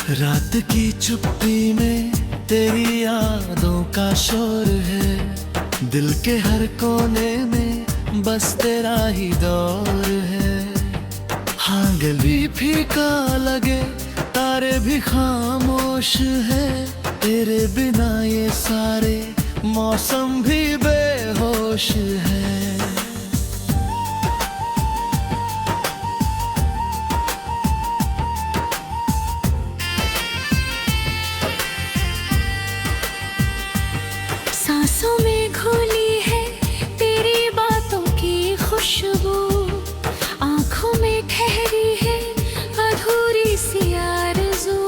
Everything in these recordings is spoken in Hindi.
रात की चुप्पी में तेरी यादों का शोर है। दिल के हर कोने में बस तेरा ही दौर है। हाँ गली फीका लगे, तारे भी खामोश है। तेरे बिना ये सारे मौसम भी बेहोश है। सांसों में घुली है तेरी बातों की खुशबू, आंखों में ठहरी है अधूरी सी आरज़ू।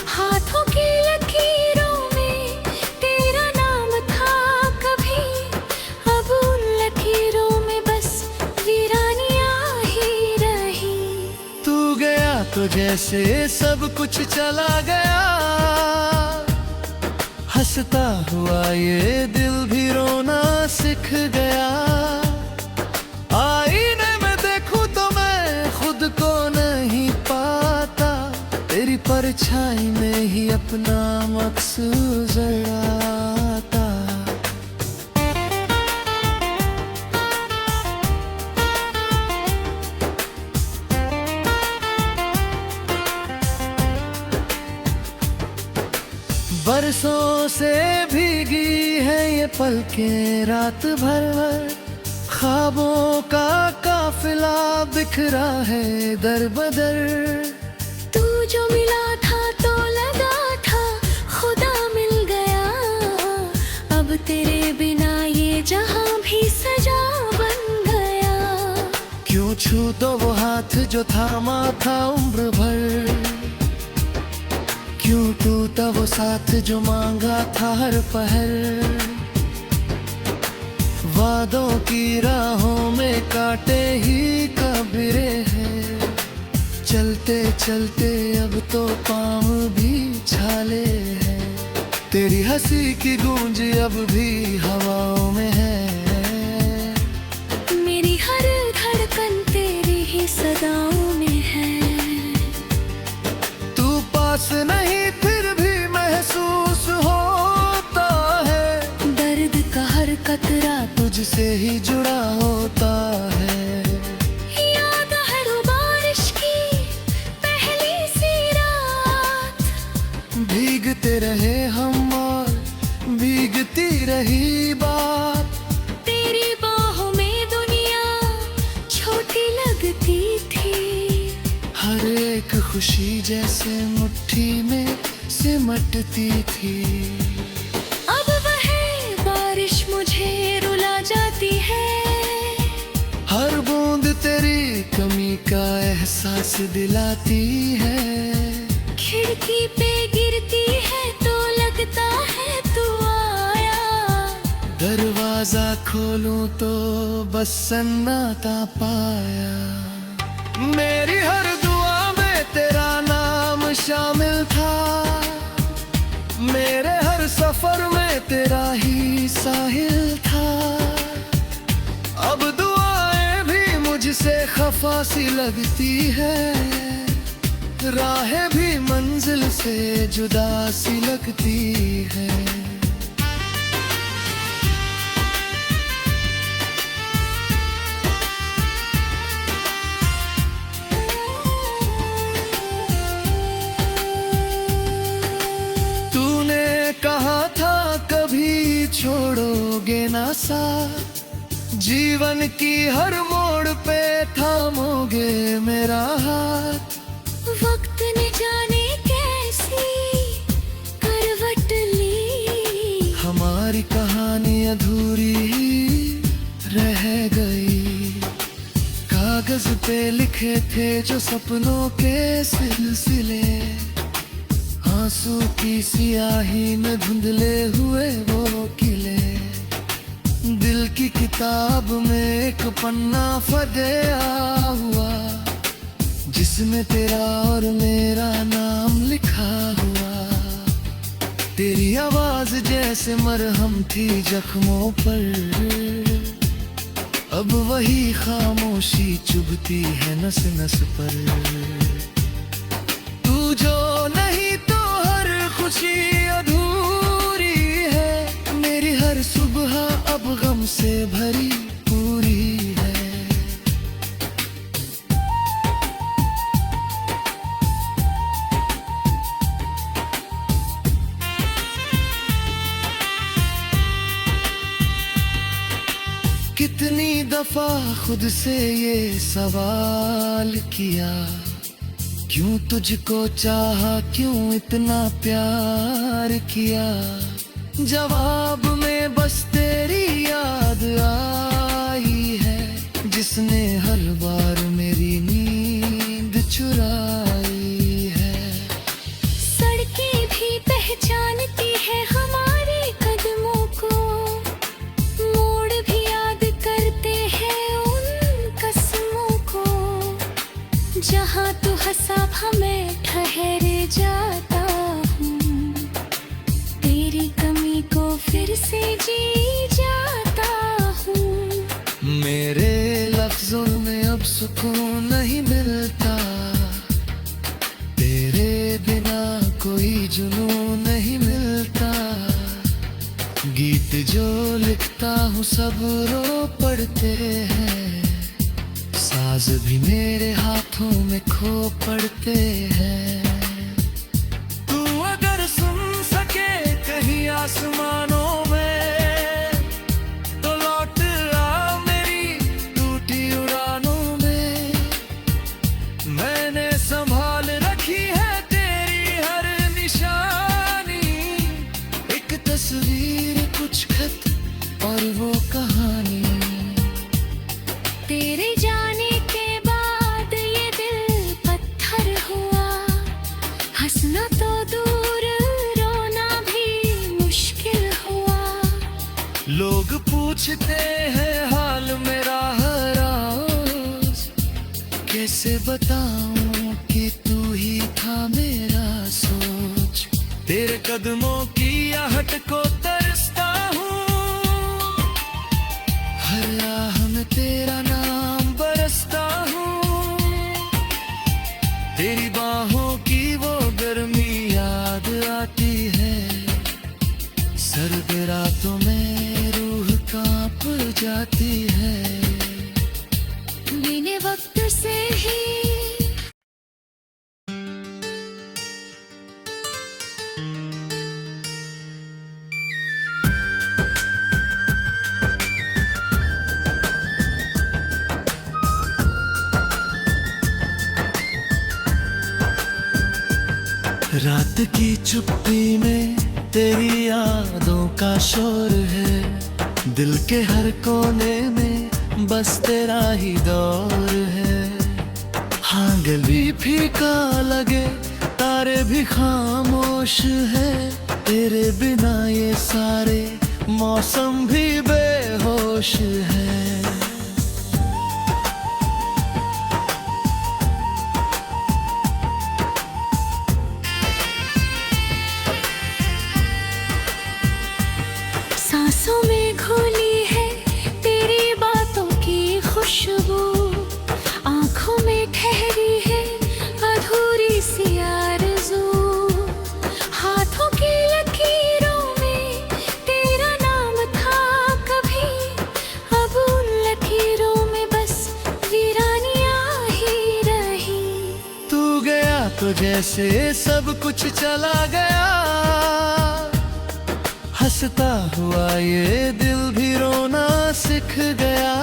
हाथों की लकीरों में तेरा नाम था कभी, अब उन लकीरों में बस वीरानियां ही रही। तू गया तो जैसे सब कुछ चला गया, हंसता हुआ ये दिल भी रोना सीख गया। आईने में देखूं तो मैं खुद को नहीं पाता, तेरी परछाई में ही अपना मकसूद जड़ाता। बरसों से भीगी है ये पलकें रात भर, ख्वाबों का काफिला बिखरा है दर बदर। तू जो मिला था तो लगा था खुदा मिल गया, अब तेरे बिना ये जहां भी सजा बन गया। क्यों छू तो वो हाथ जो थामा था उम्र भर, क्यों टूटा वो साथ जो मांगा था हर पहर। वादों की राहों में कांटे ही कबरे हैं, चलते चलते अब तो पाँव भी छाले हैं। तेरी हंसी की गूंज अब भी हवाओं में है, मेरी हर धड़कन तेरी ही सदाओं में है। तू पास नहीं फिर भी महसूस होता है, दर्द का हर कतरा तुझसे ही जुड़ा होता है। याद है वो बारिश की पहली सी रात, भीगते रहे हम और भीगती रही बात। तेरी बाहों में दुनिया छोटी लगती थी, हर एक खुशी जैसे मुट्ठी में सिमटती थी। अब वह बारिश मुझे रुला जाती है, हर बूंद तेरी कमी का एहसास दिलाती है। खिड़की पे गिरती है तो लगता है तू आया, दरवाजा खोलूं तो बस सन्नाटा पाया। मेरी हर दुआ में तेरा नाम शामिल था, मेरे हर सफर में तेरा ही साहिल था। अब दुआएं भी मुझसे खफा सी लगती है, राहें भी मंजिल से जुदा सी लगती है। कहा था कभी छोड़ोगे ना साथ, जीवन की हर मोड़ पे थामोगे मेरा हाथ। वक्त ने जाने कैसी करवट ली, हमारी कहानी अधूरी ही रह गई। कागज पे लिखे थे जो सपनों के सिलसिले, आंसू की सियाही में धुंधले हुए वो किले। दिल की किताब में एक पन्ना फटेया हुआ, जिसमें तेरा और मेरा नाम लिखा हुआ। तेरी आवाज जैसे मरहम थी जख्मों पर, अब वही खामोशी चुभती है नस नस पर। तू जो नहीं तो हर खुशी अधूरी है। मेरी हर सुबह अब गम से भरी पूरी है। कितनी दफा खुद से ये सवाल किया, क्यों तुझको चाहा, क्यों इतना प्यार किया। जवाब में बस तेरी याद आई है, जिसने हर बार मेरी नींद चुराई है। सड़कें भी पहचानती है हमारे कदमों को, मोड़ भी याद करते हैं उन कसमों को। जहाँ तू हंसा मैं ठहर जाता हूँ, तेरी कमी को फिर से जी जाता हूँ। मेरे लफ्जों में अब सुकून नहीं मिलता, तेरे बिना कोई जुनून नहीं मिलता। गीत जो लिखता हूँ सब रो पड़ते हैं, साज भी मेरे हाथों में खो पड़ते हैं। तू अगर सुन सके कहीं आसमानों में, तो लौट आ मेरी टूटी उड़ानों में। मैंने संभाल रखी है तेरी हर निशानी, एक तस्वीर, कुछ खत और वो कहानी। तेरे जाने के बाद ये दिल पत्थर हुआ, हंसना तो दूर रोना भी मुश्किल हुआ। लोग पूछते हैं हाल मेरा हर रोज, कैसे बताऊं कि तू ही था मेरा सोच। तेरे कदमों की आहट को तरसता हूँ, हर राह में तेरा नाम बरसता हूँ। तेरी बाहों की वो गर्मी याद आती है, सर्द रातों में रूह कांप जाती है। बिने वक्त से ही रात की चुप्पी में तेरी यादों का शोर है, दिल के हर कोने में बस तेरा ही दौर है। हाँ गली फीका लगे, तारे भी खामोश है, तेरे बिना ये सारे मौसम भी बेहोश है। सांसों में घुली है तेरी बातों की खुशबू, आंखों में ठहरी है अधूरी सी आरज़ू। हाथों की लकीरों में तेरा नाम था कभी, अब उन लकीरों में बस वीरानियां ही रही। तू गया तो जैसे सब कुछ चला गया, हंसता हुआ ये दिल भी रोना सीख गया।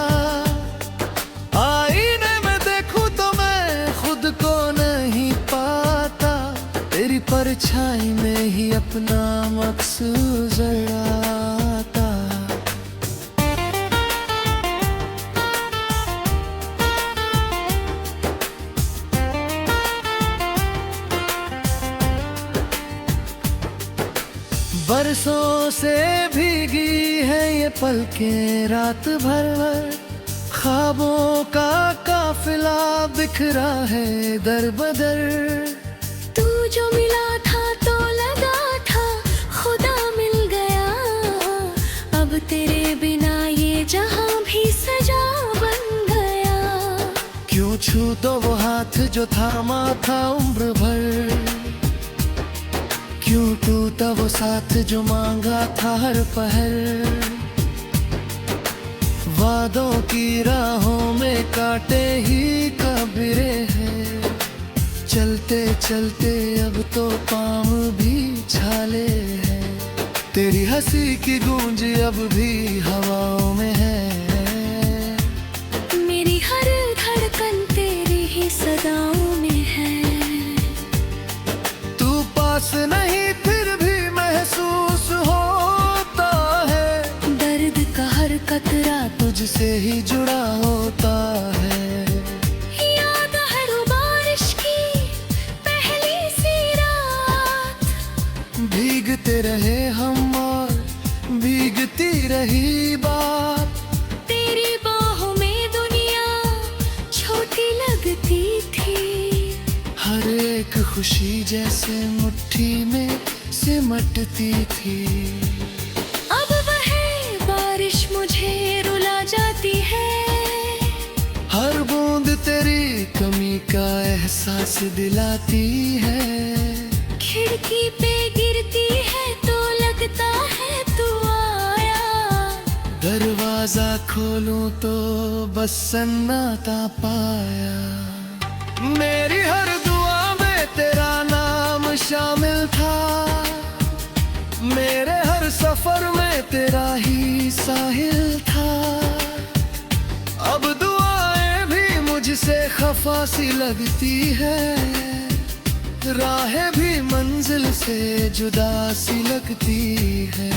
आईने में देखूं तो मैं खुद को नहीं पाता, तेरी परछाई में ही अपना मकसूद जराता। बरसों से भीगी है ये पलकें रात भर भर, ख्वाबों का काफिला बिखरा है दर बदर। तू जो मिला था तो लगा था खुदा मिल गया, अब तेरे बिना ये जहां भी सजा बन गया। क्यों छू तो वो हाथ जो थामा था उम्र भर, क्यों टूटा वो साथ जो मांगा था हर पहर। वादों की राहों में काटे ही कबरे हैं। चलते चलते अब तो पाँव भी छाले हैं। तेरी हंसी की गूंज अब भी हवाओं में है। मेरी हर धड़कन तेरी ही सदाओं में है। तू पास नहीं फिर भी महसूस होता है। दर्द का हर कतरा तुझसे ही जुड़ा होता है। याद है वो बारिश की पहली सी रात। भीगते रहे हम और भीगती रही बात। तेरी बाहों में दुनिया छोटी लगती थी। हर एक खुशी जैसे मुट्ठी में सिमटती थी। अब वह बारिश मुझे रुला जाती है। हर बूंद तेरी कमी का एहसास दिलाती है। खिड़की पे गिरती है तो लगता है तू आया। दरवाजा खोलूं तो बस सन्नाटा पाया। मेरी हर दुआ में तेरा नाम शामिल था। मेरे हर सफर में तेरा ही साहिल था। अब दुआएं भी मुझसे खफा सी लगती है। राहें भी मंजिल से जुदा सी लगती है।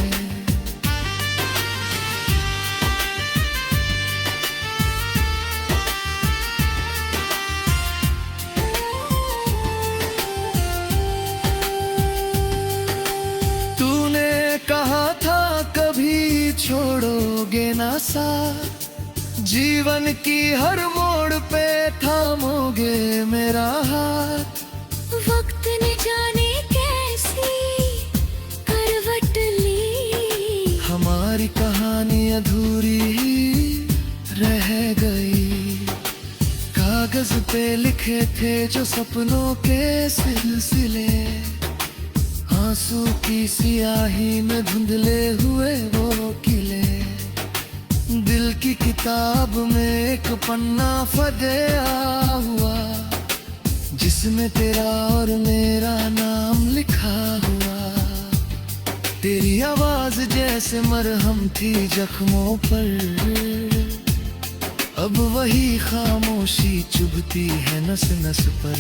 तूने कहा था कभी छोड़ोगे ना साथ। जीवन की हर मोड़ पे थामोगे मेरा हाथ। वक्त ने जाने कैसी करवट ली। हमारी कहानी अधूरी ही रह गई। कागज पे लिखे थे जो सपनों के सिलसिले। आंसू की सियाही में धुंधले हुए वो किले। दिल की किताब में एक पन्ना फटेया हुआ। जिसमें तेरा और मेरा नाम लिखा हुआ। तेरी आवाज जैसे मरहम थी जख्मों पर। अब वही खामोशी चुभती है नस नस पर।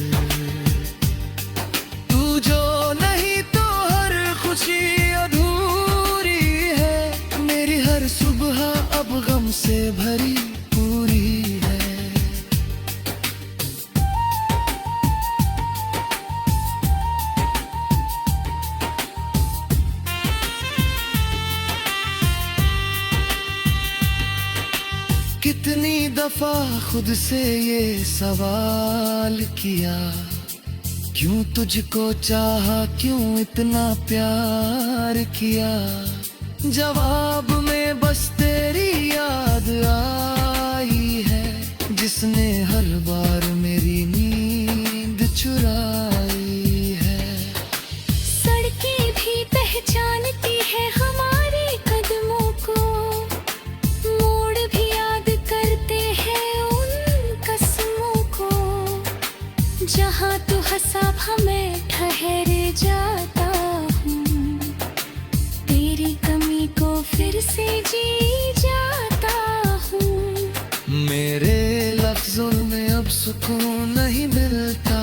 तू जो नहीं तो हर खुशी अधूरी है। मेरी हर सुबह अब गम से भरी पूरी है। कितनी दफा खुद से ये सवाल किया। क्यों तुझको चाहा, क्यों इतना प्यार किया। जवाब में बस तेरी याद आई है। जिसने हर बार मेरी नींद चुराई है। सड़कें भी पहचानती है हमारे कदमों को। मोड़ भी याद करते हैं उन कसमों को। जहाँ तू हंसा मैं ठहर जाता हूँ। तेरी कमी को फिर से जी जाता हूँ। मेरे लफ्जों में अब सुकून नहीं मिलता।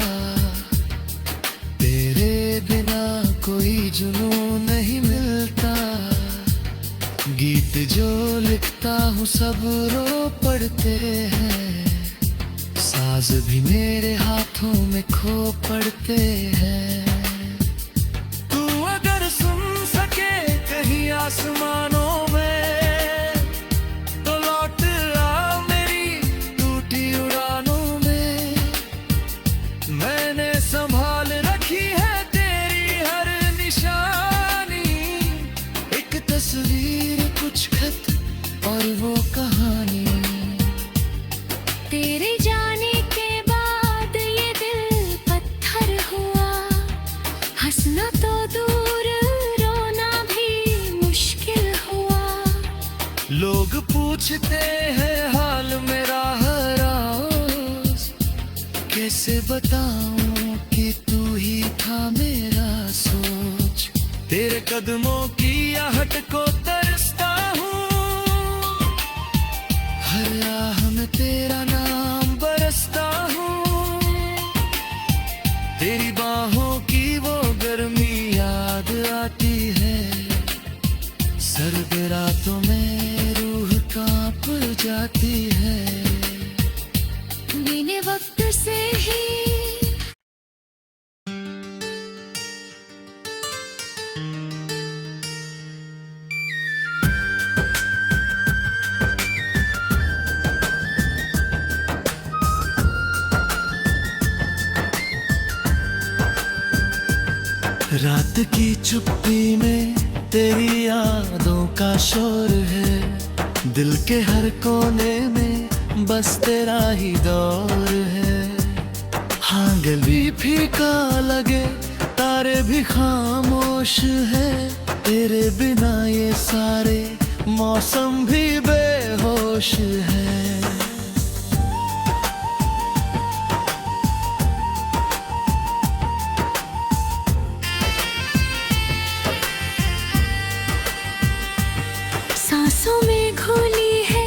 तेरे बिना कोई जुनून नहीं मिलता। गीत जो लिखता हूँ सब रो पड़ते हैं। साज भी मेरे हाथों में खो पड़ते हैं। तू अगर सुन सके कहीं आसमानों में तो लौट आ मेरी टूटी उड़ानों में। मैंने संभाल रखी है तेरी हर निशानी। एक तस्वीर, कुछ खत और वो कहानी। तेरे जाने के बाद ये दिल पत्थर हुआ। हंसना तो दूर पूछते हैं हाल मेरा हर रोज। कैसे बताऊं कि तू ही था मेरा सोच। तेरे कदमों की आहट को तरसता हूँ, हर राह में तेरा नाम बरसता हूँ। तेरी बाहों की वो गर्मी याद आती है, सर्द रातों में रूह कांप जाती है। बिने वक्त से ही रात की चुप्पी में तेरी यादों का शोर है। दिल के हर कोने में बस तेरा ही दौर है। हाँ गली फीका लगे, तारे भी खामोश है। तेरे बिना ये सारे मौसम भी बेहोश है। सांसों में घुली है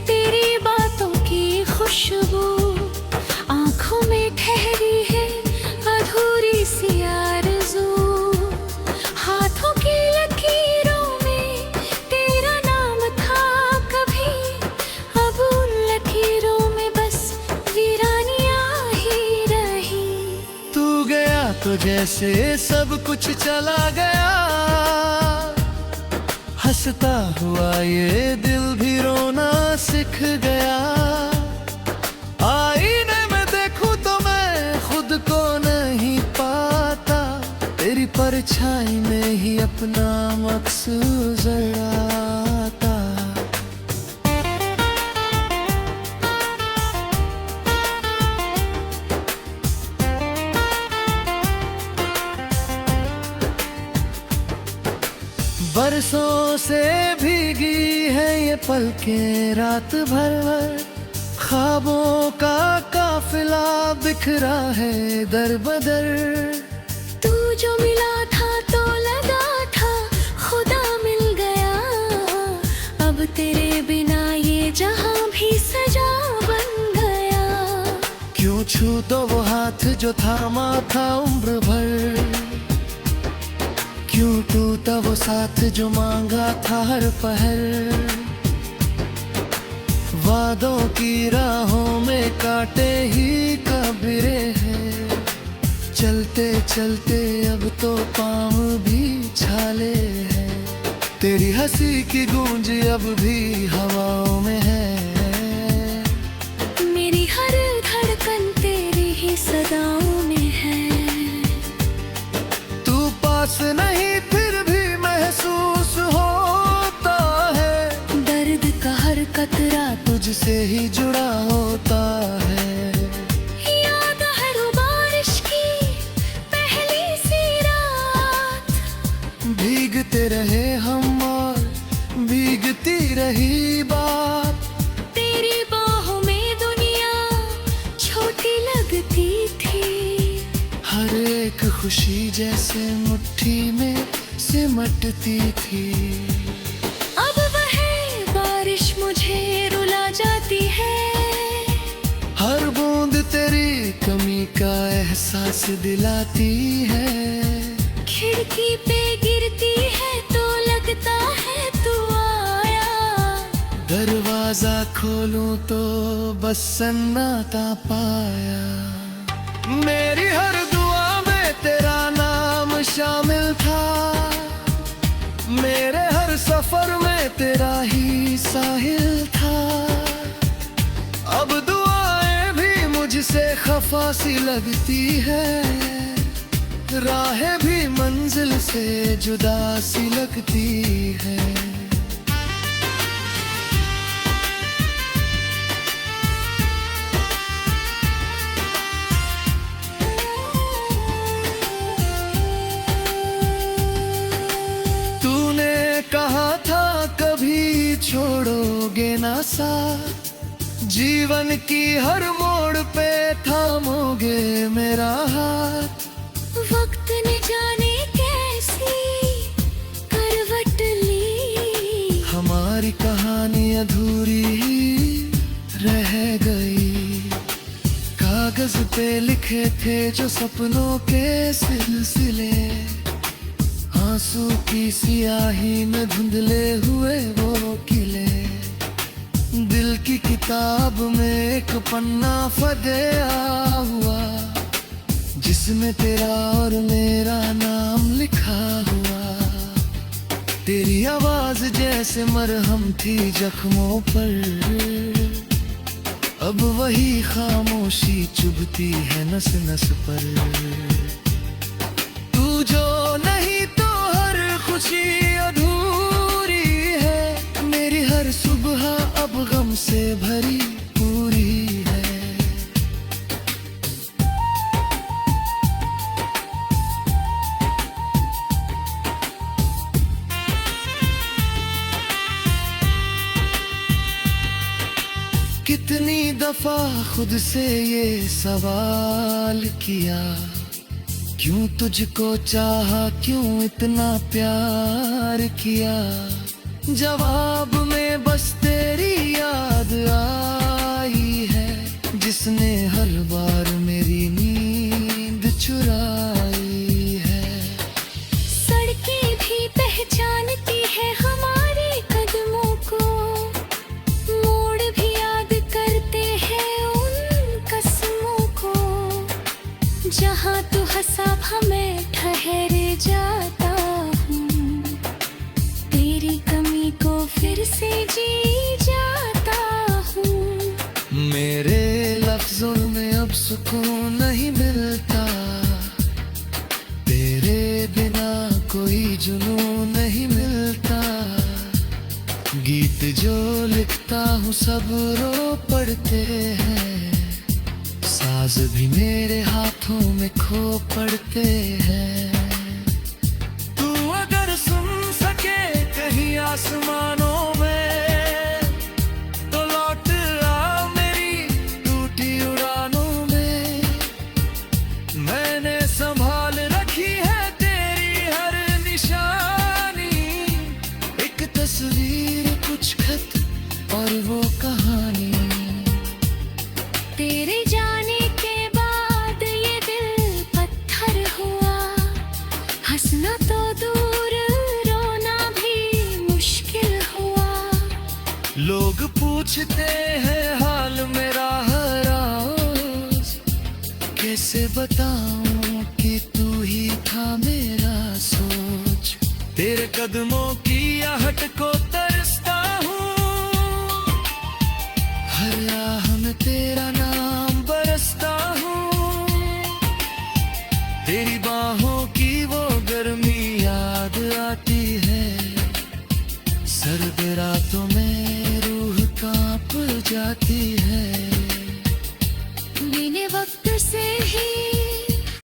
तेरी बातों की खुशबू, आंखों में ठहरी है अधूरी सी आरज़ू। हाथों की लकीरों में तेरा नाम था कभी, अब उन लकीरों में बस वीरानियां ही रही। तू गया तो जैसे सब कुछ चला गया, हंसता हुआ ये दिल भी रोना सीख गया। आईने में देखूं तो मैं खुद को नहीं पाता, तेरी परछाई में ही अपना मकसूद जराता। बरसों से भीगी है ये पलकें रात भर भर। ख्वाबों का काफिला बिखरा है दर बदर। तू जो मिला था तो लगा था खुदा मिल गया, अब तेरे बिना ये जहां भी सजा बन गया। क्यों छू तो वो हाथ जो थामा था उम्र भर, क्यों टूटा वो साथ जो मांगा था हर पहर। वादों की राहों में कांटे ही कबरे हैं, चलते चलते अब तो पाँव भी छाले हैं। तेरी हंसी की गूंज अब भी हवाओं में है, मेरी हर धड़कन तेरी ही सदाओं में है। तू पास नहीं फिर भी महसूस होता है, दर्द का हर कतरा तुझसे ही जुड़ा होता है। याद है वो बारिश की पहली सी रात, भीगते रहे हम और भीगती रही बात। तेरी बाहों में दुनिया छोटी लगती थी, हर एक खुशी जैसे मुट्ठी में सिमटती थी। अब वह बारिश मुझे रुला जाती है, हर बूंद तेरी कमी का एहसास दिलाती है। खिड़की पे गिरती है तो लगता है तू आया, दरवाजा खोलूं तो बस सन्नाटा पाया। मेरी हर दुआ में तेरा नाम शामिल था, मेरे हर सफर में तेरा ही साहिल था। अब दुआएं भी मुझसे खफा सी लगती है, राहें भी मंजिल से जुदा सी लगती है। कहा था कभी छोड़ोगे ना साथ, जीवन की हर मोड़ पे थामोगे मेरा हाथ। वक्त ने जाने कैसी करवट ली, हमारी कहानी अधूरी ही रह गई। कागज पे लिखे थे जो सपनों के सिलसिले, आंसू की सियाही में धुंधले हुए वो किले। दिल की किताब में एक पन्ना फदया हुआ, जिसमें तेरा और मेरा नाम लिखा हुआ। तेरी आवाज जैसे मरहम थी जख्मों पर, अब वही खामोशी चुभती है नस नस पर। तू जो नहीं तो हर खुशी अधूरी है, मेरी हर सुबह अब गम से भरी पूरी है। कितनी दफा खुद से ये सवाल किया, क्यों तुझको चाहा, क्यों इतना प्यार किया। जवाब में बस तेरी याद आई है, जिसने हर बार मेरी नींद चुराई है। सड़कें भी पहचानती है हमारे कदमों को, मोड़ भी याद करते हैं उन कसमों को। जहाँ तू हंसा मैं ठहर जाता हूँ, तेरी कमी को फिर से जी जाता हूँ। मेरे लफ्जों में अब सुकून नहीं मिलता, तेरे बिना कोई जुनून नहीं मिलता। गीत जो लिखता हूँ सब रो पड़ते हैं, साज भी मेरे हाथों में खो पड़ते हैं। तू अगर सुन सके कहीं आसमानों में, तो लौट आ मेरी टूटी उड़ानों में। मैंने संभाल रखी है तेरी हर निशानी, एक तस्वीर कुछ खत और वो कहानी। तेरे जाने के बाद ये दिल पत्थर हुआ, हंसना तो दूर रोना भी मुश्किल हुआ। लोग पूछते हैं हाल मेरा हर रोज, कैसे बताऊं कि तू ही था मेरा सोच। तेरे कदमों की आहट को तरसता हूँ, हर राह में तेरा नाम बरसता हूँ। तेरी बाहों